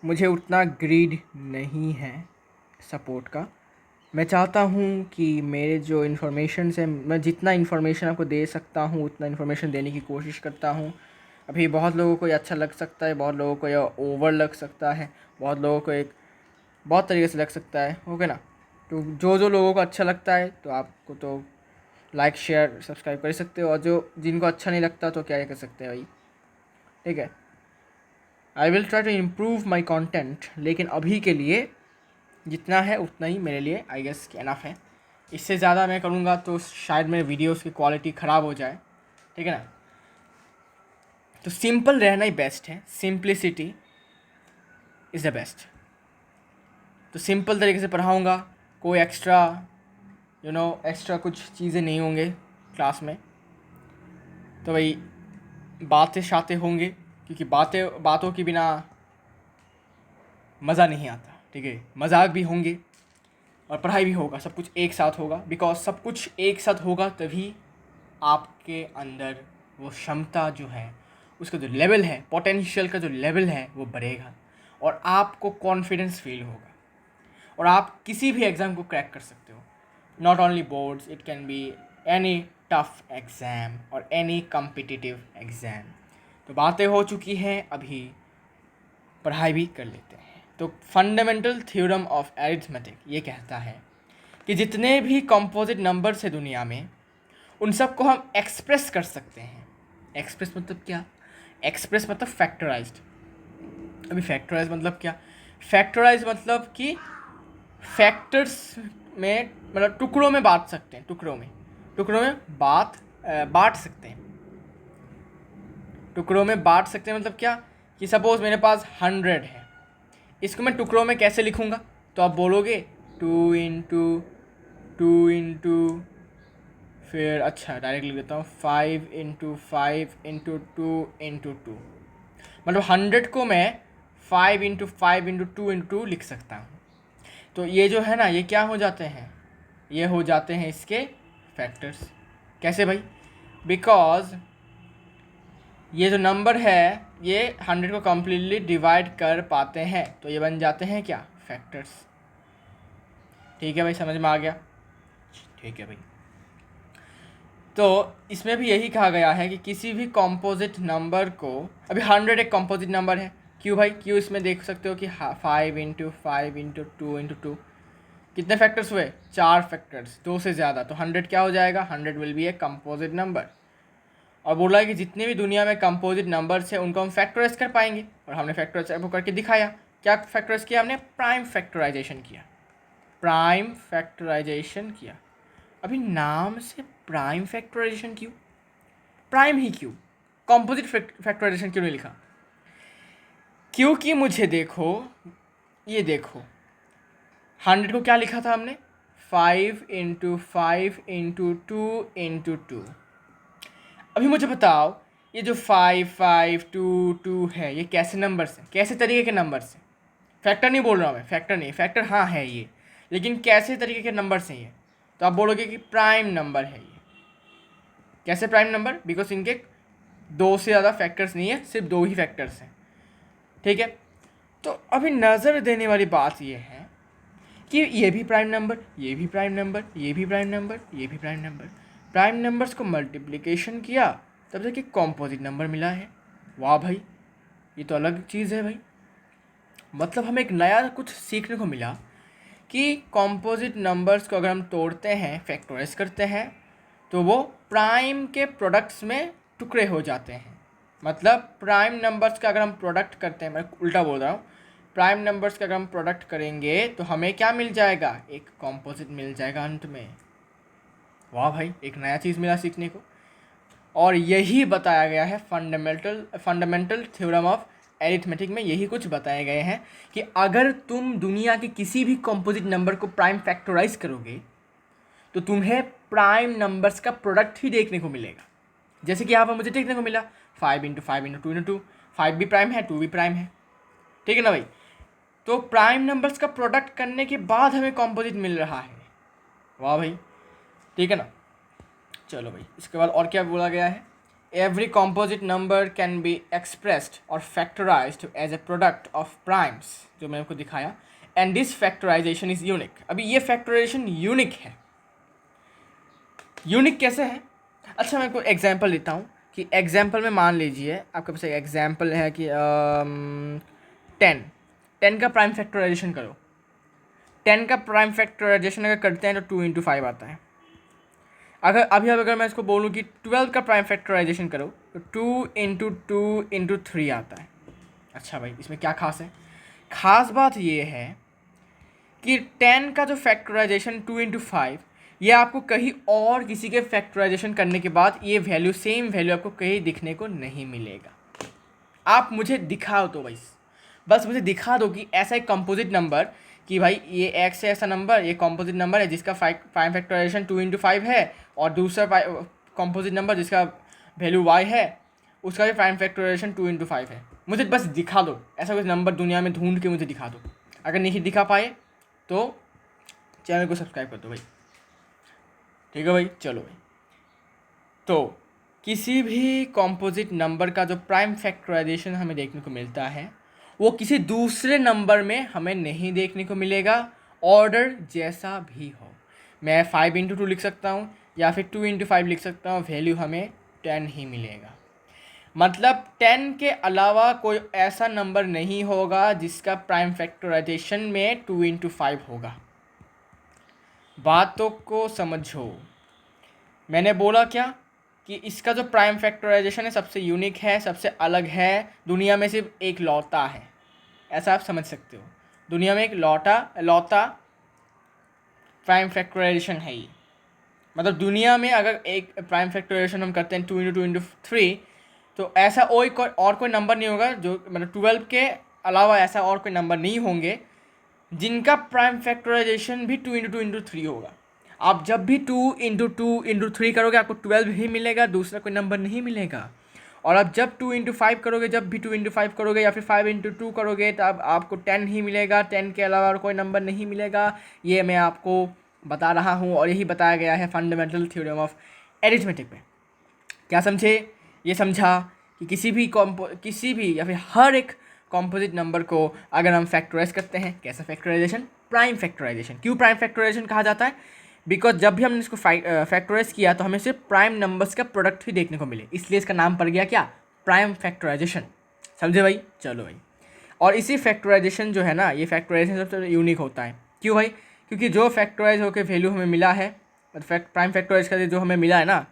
मुझे उतना ग्रीड नहीं है सपोर्ट का। मैं चाहता हूँ कि मेरे जो इन्फॉर्मेशन है, मैं जितना इन्फॉर्मेशन आपको दे सकता हूँ उतना इन्फॉर्मेशन देने की कोशिश करता हूँ। अभी बहुत लोगों को ये अच्छा लग सकता है, बहुत लोगों को ये ओवर लग सकता है, बहुत लोगों को एक बहुत तरीके से लग सकता है, ओके ना। तो जो लोगों को अच्छा लगता है तो आपको तो लाइक शेयर सब्सक्राइब कर सकते हो, और जिनको अच्छा नहीं लगता तो क्या कर सकते हैं भाई, ठीक है। I will try to improve my content, लेकिन अभी के लिए जितना है उतना ही मेरे लिए आई गेस कि इनफ है। इससे ज़्यादा मैं करूँगा तो शायद मेरे वीडियोस की क्वालिटी ख़राब हो जाए, ठीक है ना। तो सिंपल रहना ही बेस्ट है, सिंप्लिसिटी इज़ द बेस्ट। तो सिंपल तरीके से पढ़ाऊँगा, कोई एक्स्ट्रा एक्स्ट्रा कुछ चीज़ें नहीं होंगे क्लास में। तो भाई बातें शातें होंगे, क्योंकि बातों के बिना मज़ा नहीं आता, ठीक है। मजाक भी होंगे और पढ़ाई भी होगा, सब कुछ एक साथ होगा। बिकॉज सब कुछ एक साथ होगा तभी आपके अंदर वो क्षमता जो है, उसका जो लेवल है, पोटेंशियल का जो लेवल है वो बढ़ेगा और आपको कॉन्फिडेंस फील होगा और आप किसी भी एग्ज़ाम को क्रैक कर सकते हो। Not only boards, it can be any tough exam और एनी कम्पिटिटिव एग्ज़ाम। तो बातें हो चुकी हैं, अभी पढ़ाई भी कर लेते हैं। तो फंडामेंटल थ्योरम ऑफ अरिथमेटिक ये कहता है कि जितने भी कंपोजिट नंबर्स है दुनिया में, उन सब को हम एक्सप्रेस कर सकते हैं। एक्सप्रेस मतलब क्या? एक्सप्रेस मतलब फैक्टराइज्ड। अभी फैक्टराइज मतलब क्या? फैक्टराइज मतलब कि फैक्टर्स में, मतलब टुकड़ों में बांट सकते हैं, टुकड़ों में बांट सकते हैं। टुकड़ों में बांट सकते हैं मतलब क्या? कि सपोज़ मेरे पास 100 है, इसको मैं टुकड़ों में कैसे लिखूँगा? तो आप बोलोगे 2 इंटू 2 इंटू, फिर अच्छा डायरेक्ट लिख देता हूँ 5 इंटू 5 इंटू 2 इंटू 2। मतलब 100 को मैं 5 इंटू 5 इंटू 2 इंटू 2 लिख सकता हूँ। तो ये जो है ना, ये क्या हो जाते हैं? ये हो जाते हैं इसके फैक्टर्स। कैसे भाई? बिकॉज ये जो नंबर है ये 100 को कम्प्लीटली डिवाइड कर पाते हैं, तो ये बन जाते हैं क्या? फैक्टर्स। ठीक है भाई, समझ में आ गया? ठीक है भाई। तो इसमें भी यही कहा गया है कि किसी भी कॉम्पोजिट नंबर को, अभी 100 एक कॉम्पोजिट नंबर है, क्यों भाई? क्यों? इसमें देख सकते हो कि 5 इंटू 5 इंटू 2 इंटू 2 कितने फैक्टर्स हुए? 4 फैक्टर्स, 2 से ज़्यादा। तो 100 क्या हो जाएगा? 100 will be a composite number. और बोला है कि जितने भी दुनिया में कंपोजिट नंबर्स हैं उनको हम फैक्टराइज कर पाएंगे, और हमने फैक्टराइज वो करके दिखाया। क्या फैक्टराइज किया हमने? प्राइम फैक्टराइजेशन किया। प्राइम फैक्टराइजेशन किया। अभी नाम से प्राइम फैक्टराइजेशन क्यों? प्राइम ही क्यों? कंपोजिट फैक्टराइजेशन क्यों नहीं लिखा? क्योंकि मुझे देखो, ये देखो 100 को क्या लिखा था हमने? 5 इंटू 5 इंटू 2 इंटू 2। अभी मुझे बताओ, ये जो 5 5 2 2 है, ये कैसे नंबर्स हैं? कैसे तरीके के नंबर्स हैं? फैक्टर नहीं बोल रहा हूँ मैं, फैक्टर नहीं, फैक्टर हाँ है ये, लेकिन कैसे तरीके के नंबर्स हैं ये? तो आप बोलोगे कि प्राइम नंबर है ये। कैसे प्राइम नंबर? बिकॉज इनके 2 से ज़्यादा फैक्टर्स नहीं है, सिर्फ 2 ही फैक्टर्स हैं, ठीक है। तो अभी नज़र देने वाली बात ये है कि ये भी प्राइम नंबर, ये भी प्राइम नंबर, ये भी प्राइम नंबर, ये भी प्राइम नंबर। प्राइम नंबर्स को मल्टीप्लिकेशन किया तब जाके कॉम्पोजिट नंबर मिला है। वाह भाई, ये तो अलग चीज़ है भाई। मतलब हमें एक नया कुछ सीखने को मिला कि कॉम्पोजिट नंबर्स को अगर हम तोड़ते हैं, फैक्टराइज करते हैं, तो वो प्राइम के प्रोडक्ट्स में टुकड़े हो जाते हैं। मतलब प्राइम नंबर्स का अगर हम प्रोडक्ट करते हैं, मैं उल्टा बोल रहा हूँ, प्राइम नंबर्स का अगर हम प्रोडक्ट करेंगे तो हमें क्या मिल जाएगा? एक कॉम्पोजिट मिल जाएगा अंत में। वाह भाई, एक नया चीज़ मिला सीखने को। और यही बताया गया है फंडामेंटल थ्योरम ऑफ एरिथमेटिक में, यही कुछ बताए गए हैं कि अगर तुम दुनिया के किसी भी कॉम्पोजिट नंबर को प्राइम फैक्टराइज करोगे तो तुम्हें प्राइम नंबर्स का प्रोडक्ट ही देखने को मिलेगा। जैसे कि यहाँ पर मुझे देखने को मिला 5 इंटू 5 इंटू 2 इंटू 2। 5 भी प्राइम है, 2 भी प्राइम है, ठीक है ना भाई। तो प्राइम नंबर्स का प्रोडक्ट करने के बाद हमें कॉम्पोजिट मिल रहा है। वाह भाई, ठीक है ना। चलो भाई, इसके बाद और क्या बोला गया है? Every composite number can be expressed और factorised as a product of primes, जो मैंने आपको दिखाया, and this factorisation is unique. अभी ये फैक्टराइजेशन यूनिक है। यूनिक कैसे है? अच्छा, मैं आपको एग्जांपल देता हूँ कि एग्जांपल में मान लीजिए आपके पास एक एग्जांपल है कि 10 का प्राइम फैक्टराइजेशन करो। 10 का प्राइम फैक्टराइजेशन अगर करते हैं तो 2 इंटू 5 आता है। अगर मैं इसको बोलूँ कि 12 का प्राइम फैक्टराइजेशन करो तो 2 इंटू 2 इंटू 3 आता है। अच्छा भाई, इसमें क्या खास है? खास बात ये है कि 10 का जो फैक्टराइजेशन 2 × 5, ये आपको कहीं और किसी के फैक्टराइजेशन करने के बाद ये वैल्यू, सेम वैल्यू आपको कहीं दिखने को नहीं मिलेगा। आप मुझे दिखाओ तो भाई, बस मुझे दिखा दो कि ऐसा एक कंपोजिट नंबर, कि भाई ये एक्स है ऐसा नंबर, ये कंपोजिट नंबर है जिसका प्राइम फैक्टराइजेशन 2 × 5 है, और दूसरा कंपोजिट नंबर जिसका वैल्यू वाई है उसका भी प्राइम फैक्टराइजेशन 2 × 5 है। मुझे बस दिखा दो, ऐसा कुछ नंबर दुनिया में ढूंढ के मुझे दिखा दो। अगर नहीं दिखा पाए तो चैनल को सब्सक्राइब कर दो भाई, ठीक है भाई। चलो भाई, तो किसी भी कॉम्पोजिट नंबर का जो प्राइम फैक्टराइजेशन हमें देखने को मिलता है वो किसी दूसरे नंबर में हमें नहीं देखने को मिलेगा, ऑर्डर जैसा भी हो। मैं 5 × 2 लिख सकता हूँ या फिर 2 × 5 लिख सकता हूँ, वैल्यू हमें 10 ही मिलेगा। मतलब 10 के अलावा कोई ऐसा नंबर नहीं होगा जिसका प्राइम फैक्टराइजेशन में 2 × 5 होगा। बातों को समझो, मैंने बोला क्या कि इसका जो प्राइम फैक्टराइजेशन है सबसे यूनिक है, सबसे अलग है, दुनिया में सिर्फ एक लौता है, ऐसा आप समझ सकते हो। दुनिया में एक लौता प्राइम फैक्टराइजेशन है ये। मतलब दुनिया में अगर एक प्राइम फैक्टराइजेशन हम करते हैं 2 × 2 × 3, तो ऐसा और कोई नंबर नहीं होगा जो, मतलब 12 के अलावा ऐसा और कोई नंबर नहीं होंगे जिनका प्राइम फैक्टराइजेशन भी 2 × 2 × 3 होगा। आप जब भी 2 × 2 × 3 करोगे आपको 12 ही मिलेगा, दूसरा कोई नंबर नहीं मिलेगा। और आप जब 2 × 5 करोगे, जब भी 2 × 5 करोगे या फिर 5 × 2 करोगे, तो अब आपको 10 ही मिलेगा, 10 के अलावा और कोई नंबर नहीं मिलेगा। ये मैं आपको बता रहा हूँ और यही बताया गया है फंडामेंटल थ्योरम ऑफ एरिथमेटिक में। क्या समझे? ये समझा कि किसी भी या फिर हर एक कॉम्पोजिट नंबर को अगर हम फैक्टराइज करते हैं, कैसा फैक्टराइजेशन? Prime factorisation. क्यों प्राइम फैक्टराइजेशन कहा जाता है? बिकॉज जब भी हमने इसको फैक्टराइज किया तो हमें सिर्फ प्राइम नंबर्स का प्रोडक्ट ही देखने को मिले, इसलिए इसका नाम पड़ गया क्या? Prime factorisation. समझे भाई? चलो भाई, और इसी फैक्टराइजेशन जो है ना, ये फैक्टराइजेशन सबसे यूनिक होता है। क्यों भाई? क्योंकि जो फैक्टराइज होकर वैल्यू हमें मिला है, प्राइम फैक्टराइज का जो हमें मिला है ना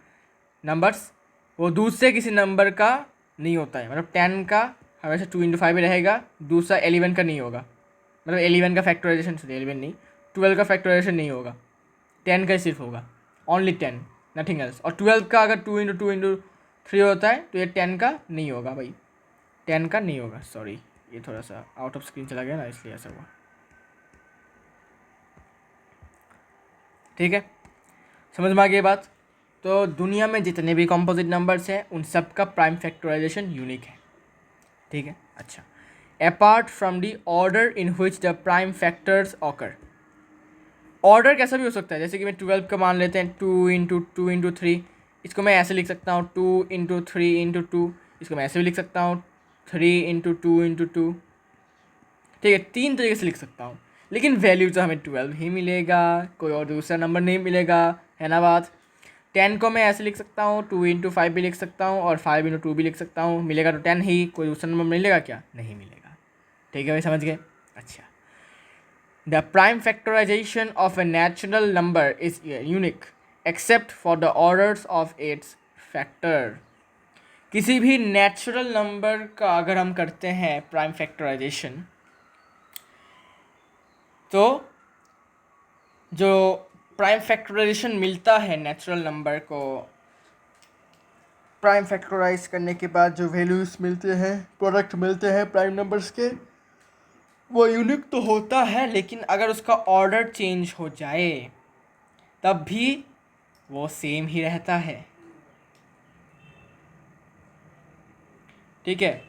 नंबर्स, वो दूसरे किसी नंबर का नहीं होता है। मतलब 10 का हमेशा 2 × 5 ही रहेगा, दूसरा 11 का नहीं होगा। मतलब 11 का फैक्टराइजेशन, 11 नहीं, 12 का फैक्टराइजेशन नहीं होगा, 10 का ही सिर्फ होगा, ओनली 10, नथिंग एल्स। और 12 का अगर 2 × 2 × 3 होता है तो ये 10 का नहीं होगा भाई, 10 का नहीं होगा। सॉरी, ये थोड़ा सा आउट ऑफ स्क्रीन चला गया ना, इसलिए ऐसा हुआ। ठीक है, समझ में आ गई बात? तो दुनिया में जितने भी कॉम्पोजिट नंबर्स हैं उन सब का प्राइम फैक्टराइजेशन यूनिक है। ठीक है, अच्छा। Apart from the order in which the prime factors occur, order कैसा भी हो सकता है। जैसे कि मैं 12 का मान लेते हैं 2 × 2 × 3, इसको मैं ऐसे लिख सकता हूँ 2 × 3 × 2, इसको मैं ऐसे भी लिख सकता हूँ 3 × 2 × 2। ठीक है, 3 तरीके से लिख सकता हूँ, लेकिन वैल्यू तो हमें 12 ही मिलेगा, कोई और दूसरा नंबर नहीं मिलेगा, है ना बात? 10 को मैं ऐसे लिख सकता हूँ 2 × 5 भी लिख सकता हूँ और 5 × 2 भी लिख सकता हूँ, मिलेगा तो 10 ही, कोई दूसरा नंबर मिलेगा क्या? नहीं मिलेगा। ठीक है भाई, समझ गए? अच्छा। The prime factorisation of a natural number is unique except for the orders of its factor. किसी भी नेचुरल नंबर का अगर हम करते हैं प्राइम फैक्टराइजेशन, तो जो प्राइम फैक्टराइजेशन मिलता है नेचुरल नंबर को, प्राइम फैक्टराइज करने के बाद जो वैल्यूज़ मिलते हैं, प्रोडक्ट मिलते हैं प्राइम नंबर्स के, वो यूनिक तो होता है, लेकिन अगर उसका ऑर्डर चेंज हो जाए तब भी वो सेम ही रहता है। ठीक है,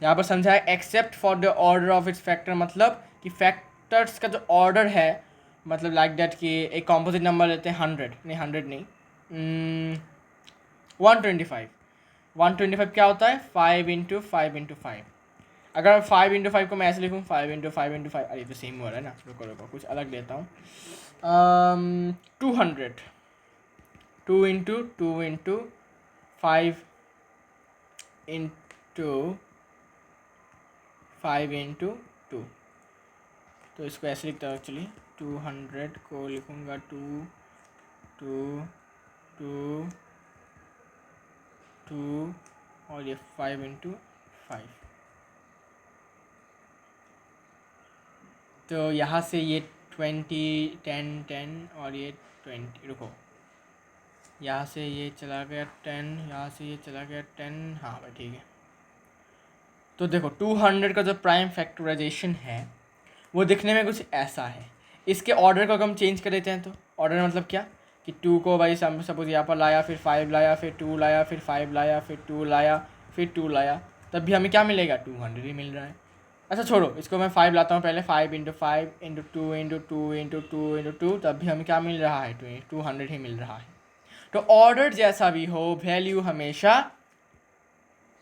यहाँ पर समझा है accept for the order of its factor, मतलब कि फैक्टर्स का जो ऑर्डर है, मतलब लाइक दैट कि एक कॉम्पोजिट नंबर लेते हैं 100 नहीं 125। 125 क्या होता है? 5 × 5 × 5। अगर 5 × 5 को मैं ऐसे लिखूँ 5 × 5 × 5, अरे तो सेम हो रहा है ना, रुको कुछ अलग लेता हूँ। 200, 2 × 2 × 5 × 2, तो इसको ऐसे लिखता हूँ एक्चुअली। 200 को लिखूँगा 2 2 2 2 और ये 5 × 5। तो यहाँ से ये 20 10 10 और ये 20, रुको, यहाँ से ये चला गया 10, यहाँ से ये चला गया 10, हाँ भाई ठीक है। तो देखो 200 का जो प्राइम फैक्टराइजेशन है वो दिखने में कुछ ऐसा है। इसके ऑर्डर को अगर हम चेंज कर देते हैं तो ऑर्डर मतलब क्या कि 2 को भाई सपोज यहाँ पर लाया, फिर 5 लाया, फिर 2 लाया, फिर 5 लाया, फिर 2 लाया, फिर 2 लाया, तब भी हमें क्या मिलेगा, 200 ही मिल रहा है। अच्छा छोड़ो, इसको मैं 5 लाता हूँ पहले, 5 into 5 into 2 into 2 into 2 into 2, तब भी हमें क्या मिल रहा है, 200 ही मिल रहा है। तो ऑर्डर जैसा भी हो वैल्यू हमेशा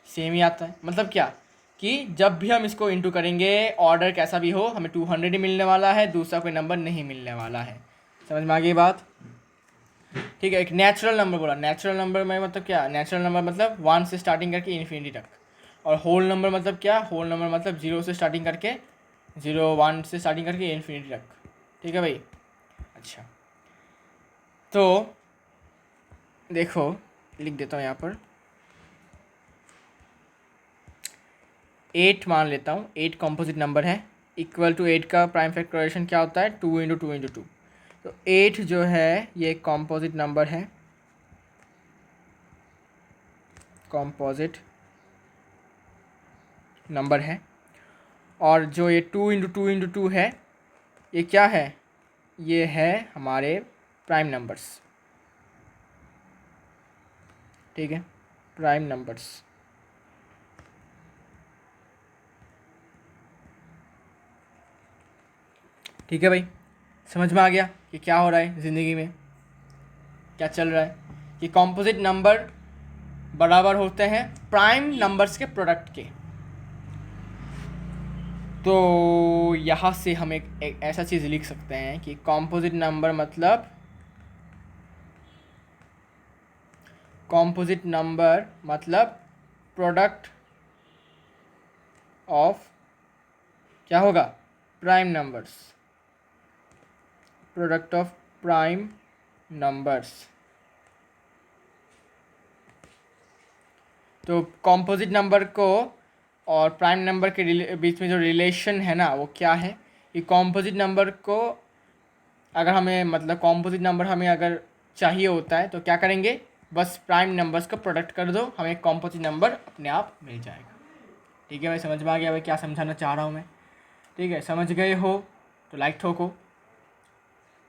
सेम ही आता है। मतलब क्या कि जब भी हम इसको इंटू करेंगे ऑर्डर कैसा भी हो हमें 200 ही मिलने वाला है, दूसरा कोई नंबर नहीं मिलने वाला है। समझ में आ गई बात? ठीक है। एक नेचुरल नंबर बोला, नेचुरल नंबर में मतलब क्या, नेचुरल नंबर मतलब 1 से स्टार्टिंग करके इन्फिनिटी तक, और होल नंबर मतलब क्या, होल नंबर मतलब 0 से स्टार्टिंग करके 1 से स्टार्टिंग करके इन्फिनिटी तक। ठीक है भाई। अच्छा तो देखो लिख देता हूँ यहाँ पर 8 मान लेता हूँ, 8 कॉम्पोजिट नंबर है, इक्वल टू 8 का प्राइम फैक्टराइजेशन क्या होता है, 2 इंटू 2 इंटू 2। तो 8 जो है ये एक कॉम्पोजिट नंबर है, कॉम्पोजिट नंबर है। और जो ये 2 इंटू 2 इंटू 2 है ये क्या है, ये है हमारे प्राइम नंबर्स। ठीक है, प्राइम नंबर्स। ठीक है भाई, समझ में आ गया कि क्या हो रहा है ज़िंदगी में, क्या चल रहा है कि कॉम्पोजिट नंबर बराबर होते हैं प्राइम नंबर्स के प्रोडक्ट के। तो यहाँ से हम एक ऐसा चीज़ लिख सकते हैं कि कॉम्पोजिट नंबर मतलब, कॉम्पोजिट नंबर मतलब प्रोडक्ट ऑफ क्या होगा, prime numbers, product of prime numbers. तो कॉम्पोजिट नंबर को और प्राइम नंबर के बीच में जो रिलेशन है ना वो क्या है कि कॉम्पोजिट नंबर को अगर हमें मतलब कॉम्पोजिट नंबर हमें अगर चाहिए होता है तो क्या करेंगे, बस प्राइम नंबर्स का प्रोडक्ट कर दो, हमें कॉम्पोजिट नंबर अपने आप मिल जाएगा। ठीक है भाई, समझ में आ गया भाई क्या समझाना चाह रहा हूँ मैं? ठीक है, समझ गए हो तो लाइक ठोको,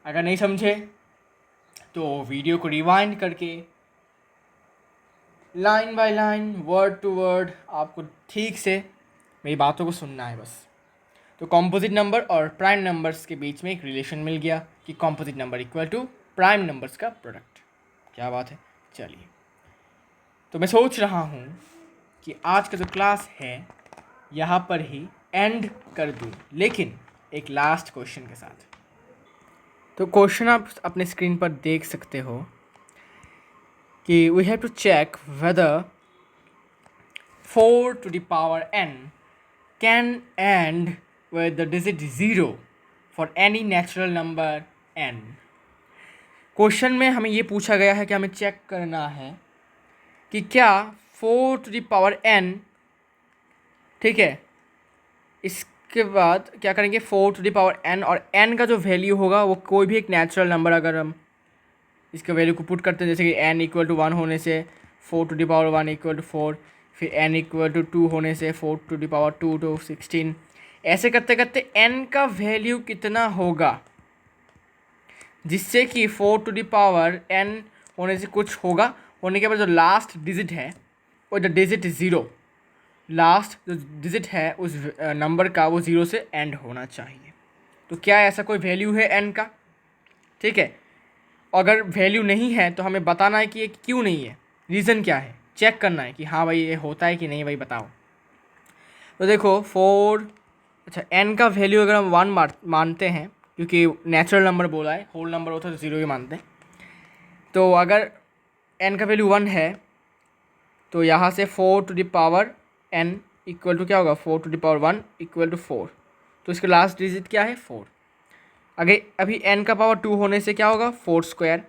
अगर नहीं समझे तो वीडियो को रिवाइंड करके line by line word to word आपको ठीक से मेरी बातों को सुनना है बस। तो कॉम्पोजिट नंबर और प्राइम नंबर्स के बीच में एक रिलेशन मिल गया कि composite number equal to prime numbers का प्रोडक्ट। क्या बात है। चलिए, तो मैं सोच रहा हूँ कि आज का जो क्लास है यहाँ पर ही एंड कर दूँ, लेकिन एक लास्ट क्वेश्चन के साथ। तो क्वेश्चन आप अपने स्क्रीन पर देख सकते हो कि we have to check whether 4 to the power n can end with the digit 0 for any natural number n। Question में हमें ये पूछा गया है कि हमें चेक करना है कि क्या 4 to the power n, ठीक है, इसके बाद क्या करेंगे 4 to the power n, और n का जो वैल्यू होगा वो कोई भी एक नेचुरल नंबर अगर हम इसके वैल्यू को पुट करते हैं, जैसे कि n इक्वल टू 1 होने से 4 to the power 1 equal to 4, फिर n इक्वल टू 2 होने से 4 to the power 2 to 16, ऐसे करते करते n का वैल्यू कितना होगा जिससे कि 4 to the power n होने से कुछ होगा, होने के बाद जो लास्ट डिजिट है वो द डिजिट 0, लास्ट जो डिजिट है उस नंबर का वो 0 से एंड होना चाहिए। तो क्या ऐसा कोई वैल्यू है n का? ठीक है, अगर वैल्यू नहीं है तो हमें बताना है कि ये क्यों नहीं है, रीज़न क्या है, चेक करना है कि हाँ भाई ये होता है कि नहीं भाई बताओ। तो देखो 4, अच्छा n का वैल्यू अगर हम 1 मानते हैं क्योंकि नेचुरल नंबर बोला है, होल नंबर होता है तो 0 ही मानते हैं। तो अगर n का वैल्यू 1 है तो यहाँ से 4 to the power n equal to क्या होगा, 4 to the power 1 equal to 4, तो इसका लास्ट डिजिट क्या है 4। अगर अभी n का पावर 2 होने से क्या होगा 4 स्क्वायर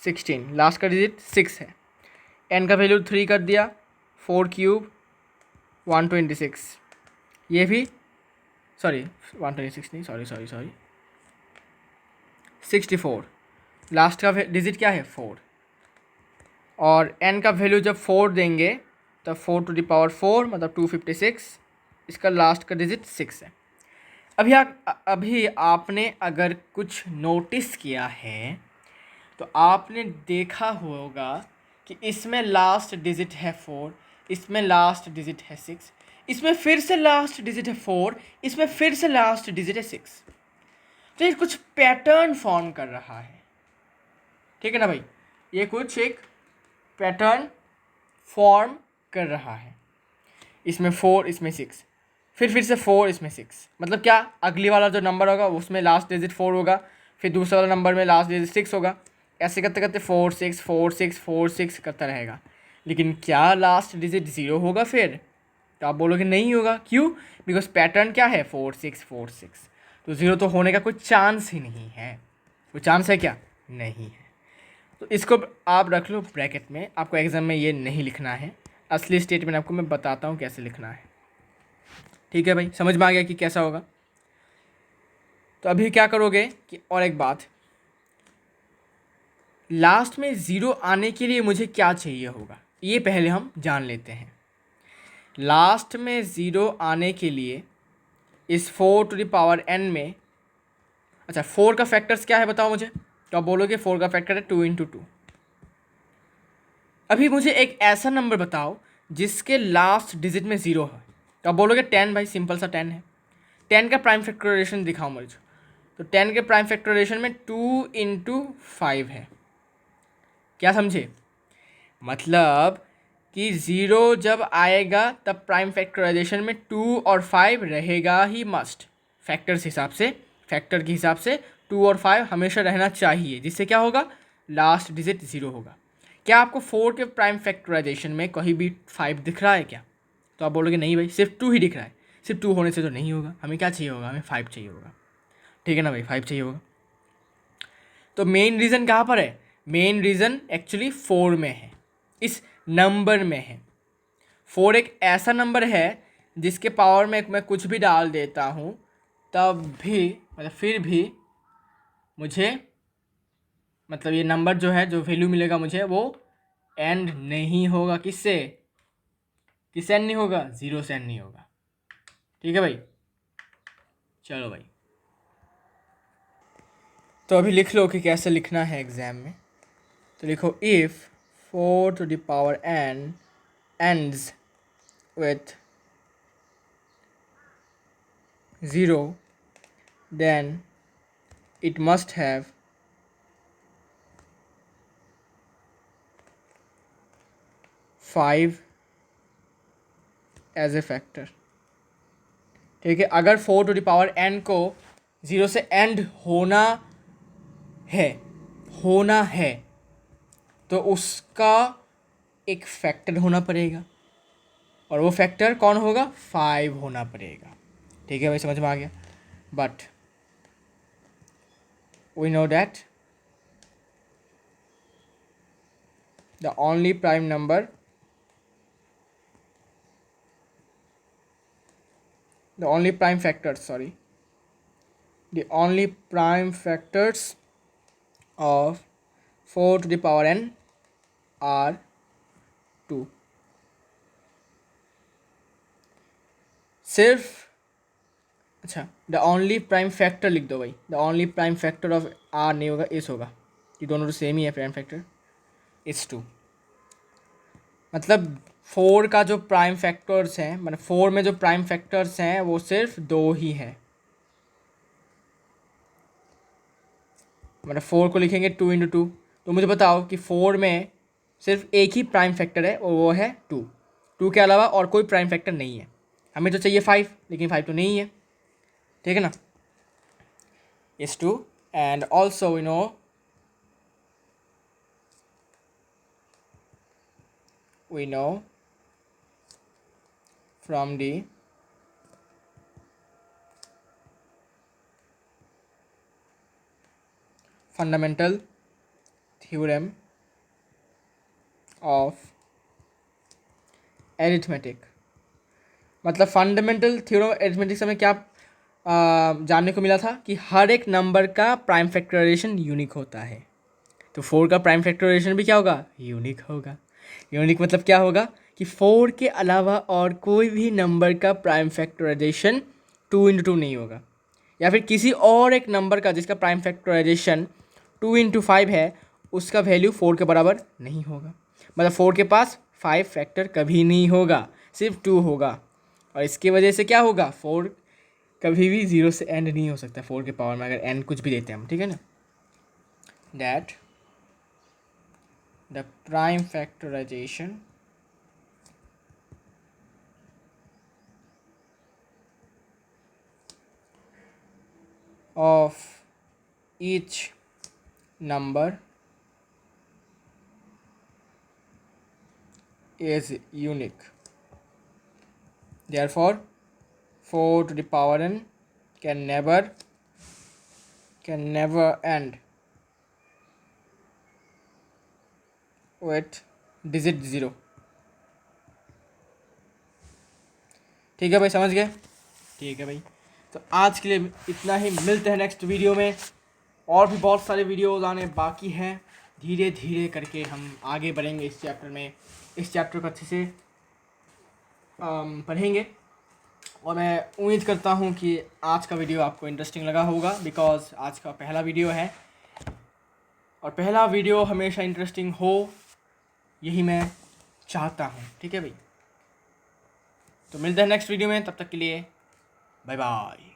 16, लास्ट का डिजिट 6 है, n का वैल्यू 3 कर दिया, 4 क्यूब 126, ये भी सॉरी 126 नहीं, सॉरी 64, लास्ट का डिजिट क्या है 4, और n का वैल्यू जब 4 देंगे तब 4⁴ मतलब 256, इसका लास्ट का डिजिट 6 है। अभी आपने अगर कुछ नोटिस किया है तो आपने देखा होगा कि इसमें लास्ट डिजिट है 4, इसमें लास्ट डिजिट है 6, इसमें फिर से लास्ट डिजिट है 4, इसमें फिर से लास्ट डिजिट है 6। तो ये कुछ पैटर्न फॉर्म कर रहा है, ठीक है ना भाई, ये कुछ एक पैटर्न फॉर्म कर रहा है। इसमें 4, इसमें 6, फिर से 4, इसमें 6, मतलब क्या, अगली वाला जो नंबर होगा उसमें लास्ट डिजिट 4 होगा, फिर दूसरा वाला नंबर में लास्ट डिजिट 6 होगा, ऐसे करते करते 4 6 4 6 4 6 करता रहेगा। लेकिन क्या लास्ट डिजिट 0 होगा फिर? तो आप बोलोगे नहीं होगा, क्यों? बिकॉज पैटर्न क्या है 4 6 4 6, तो 0 तो होने का कोई चांस ही नहीं है। कोई चांस है क्या? नहीं है। तो इसको आप रख लो ब्रैकेट में, आपको एग्जाम में ये नहीं लिखना है, असली स्टेटमेंट आपको मैं बताता हूँ कैसे लिखना है। ठीक है भाई, समझ में आ गया कि कैसा होगा? तो अभी क्या करोगे कि, और एक बात, लास्ट में 0 आने के लिए मुझे क्या चाहिए होगा, ये पहले हम जान लेते हैं। लास्ट में 0 आने के लिए इस 4⁴n में, अच्छा 4 का फैक्टर्स क्या है बताओ मुझे? तो आप बोलोगे 4 का फैक्टर है 2 × 2। अभी मुझे एक ऐसा नंबर बताओ जिसके लास्ट डिजिट में 0 है। तो आप बोलोगे 10 भाई, सिंपल सा 10 है। 10 का प्राइम फैक्टराइजेशन दिखाओ मुझे। तो 10 के प्राइम फैक्टराइजेशन में 2 × 5 है। क्या समझे? मतलब कि 0 जब आएगा तब प्राइम फैक्टराइजेशन में 2 और 5 रहेगा ही मस्ट। फैक्टर के हिसाब से 2 और 5 हमेशा रहना चाहिए, जिससे क्या होगा, लास्ट डिजिट 0 होगा। क्या आपको 4 के प्राइम फैक्टराइजेशन में कहीं भी 5 दिख रहा है क्या? तो आप बोलोगे नहीं भाई, सिर्फ 2 ही दिख रहा है। सिर्फ 2 होने से तो नहीं होगा, हमें क्या चाहिए होगा, हमें 5 चाहिए होगा। ठीक है ना भाई, 5 चाहिए होगा। तो मेन रीज़न कहाँ पर है? मेन रीज़न एक्चुअली 4 में है, इस नंबर में है। 4 एक ऐसा नंबर है जिसके पावर में मैं कुछ भी डाल देता हूँ तब भी, मतलब फिर भी मुझे, मतलब ये नंबर जो है, जो वैल्यू मिलेगा मुझे, वो एंड नहीं होगा। किससे एंड नहीं होगा? 0 से एंड नहीं होगा। ठीक है भाई, चलो भाई, तो अभी लिख लो कि कैसे लिखना है एग्ज़ाम में। तो लिखो, if 4⁴n ends with 0 then it must have 5 as a factor. ठीक है, अगर 4⁴n को 0 से एंड होना है तो उसका एक फैक्टर होना पड़ेगा, और वो फैक्टर कौन होगा? 5 होना पड़ेगा। ठीक है भाई, समझ में आ गया? But we know that the only prime number, the only prime factors of 4⁴n are 2। सिर्फ, अच्छा, द ओनली प्राइम फैक्टर लिख दो भाई। The only prime factor of are नहीं होगा, इस होगा, ये दोनों तो सेम ही है प्राइम फैक्टर। इट्स 2, मतलब 4 का जो प्राइम फैक्टर्स हैं, मतलब 4 में जो प्राइम फैक्टर्स हैं वो सिर्फ 2 ही हैं। मतलब 4 को लिखेंगे 2 × 2। तो मुझे बताओ कि 4 में सिर्फ एक ही प्राइम फैक्टर है और वो है 2। 2 के अलावा और कोई प्राइम फैक्टर नहीं है। हमें तो चाहिए 5, लेकिन 5 तो नहीं है। ठीक है ना? It's 2 and also we know from the fundamental theorem of arithmetic। मतलब फंडामेंटल थ्योरम अरिथमेटिक में क्या जानने को मिला था कि हर एक नंबर का प्राइम फैक्टराइजेशन यूनिक होता है। तो 4 का प्राइम फैक्टराइजेशन भी क्या होगा? यूनिक होगा। यूनिक मतलब क्या होगा कि 4 के अलावा और कोई भी नंबर का प्राइम फैक्टराइजेशन 2 × 2 नहीं होगा, या फिर किसी और एक नंबर का जिसका प्राइम फैक्टराइजेशन 2 × 5 है उसका वैल्यू 4 के बराबर नहीं होगा। मतलब 4 के पास 5 फैक्टर कभी नहीं होगा, सिर्फ 2 होगा। और इसकी वजह से क्या होगा, 4 कभी भी 0 से एंड नहीं हो सकता 4 के पावर में, अगर एंड कुछ भी देते हैं हम, ठीक है ना। That the prime factorisation of each number is unique. Therefore 4 to the power n can never end with digit 0। ठीक है भाई, समझ गए? ठीक है भाई, तो आज के लिए इतना ही। मिलते हैं नेक्स्ट वीडियो में। और भी बहुत सारे वीडियोस आने बाकी हैं। धीरे धीरे करके हम आगे बढ़ेंगे इस चैप्टर में। इस चैप्टर को अच्छे से पढ़ेंगे। और मैं उम्मीद करता हूँ कि आज का वीडियो आपको इंटरेस्टिंग लगा होगा, बिकॉज़ आज का पहला वीडियो है और पहला वीडियो हमेशा इंटरेस्टिंग हो, यही मैं चाहता हूँ। ठीक है भाई, तो मिलते हैं नेक्स्ट वीडियो में। तब तक के लिए बाय बाय।